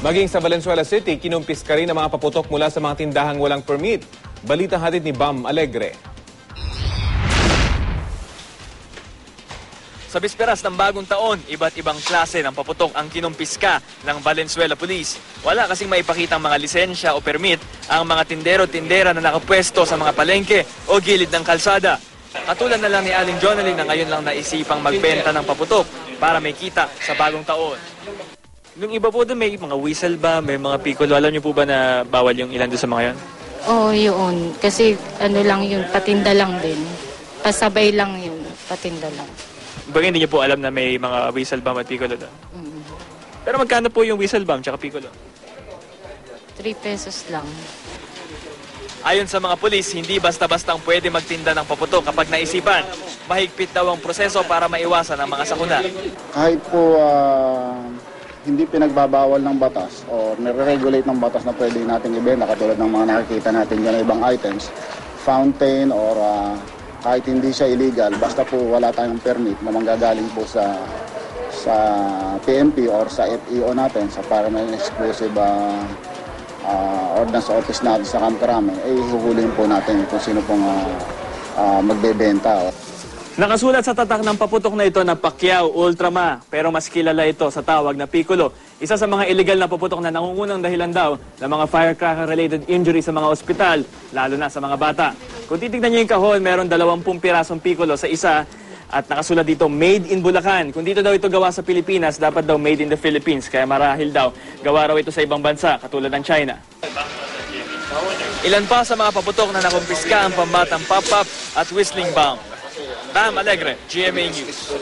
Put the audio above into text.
Maging sa Valenzuela City, kinumpis ka rin ang mga paputok mula sa mga tindahang walang permit. Balitang hatid ni Bam Alegre. Sa bisperas ng bagong taon, iba't ibang klase ng paputok ang kinumpiska ng Valenzuela Police. Wala kasing maipakitang mga lisensya o permit ang mga tindero-tindera na nakapwesto sa mga palengke o gilid ng kalsada. Katulad na lang ni Aling Jonalyn na ngayon lang naisipang magbenta ng paputok para may kita sa bagong taon. Nung iba po doon, may mga whistle ba, may mga piccolo. Alam niyo po ba na bawal yung ilan doon sa mga yan? Oo, yun. Kasi ano lang yun, patinda lang din. Pasabay lang yun, patinda lang. Bagay hindi niyo po alam na may mga whistle bomb at piccolo doon? Pero magkano po yung whistle bomb tsaka piccolo? 3 pesos lang. Ayon sa mga pulis, hindi basta-bastang pwede magtinda ng paputok kapag naisipan. Mahigpit daw ang proseso para maiwasan ang mga sakuna. Kahit po hindi pinagbabawal ng batas o nire-regulate ng batas na pwede natin ibenta katulad ng mga nakikita natin dyan na ibang items, fountain or kahit hindi siya illegal, basta po wala tayong permit na manggagaling po sa PNP or sa FEO natin sa Permanent Exclusive Ordnance Office natin sa Camp Crame, huhulin po natin kung sino pong magbebenta. Nakasulat sa tatak ng paputok na ito na Pacquiao Ultrama, pero mas kilala ito sa tawag na piccolo. Isa sa mga illegal na paputok na nangungunang dahilan daw ng mga firecracker-related injury sa mga ospital, lalo na sa mga bata. Kung titignan niyo yung kahon, meron 20 pirasong piccolo sa isa at nakasulat dito, Made in Bulacan. Kung dito daw ito gawa sa Pilipinas, dapat daw Made in the Philippines. Kaya marahil daw, gawa raw ito sa ibang bansa, katulad ng China. Ilan pa sa mga paputok na nakumpiska ang pambatang pop-up at whistling bomb. Bam Alegre, GMA News.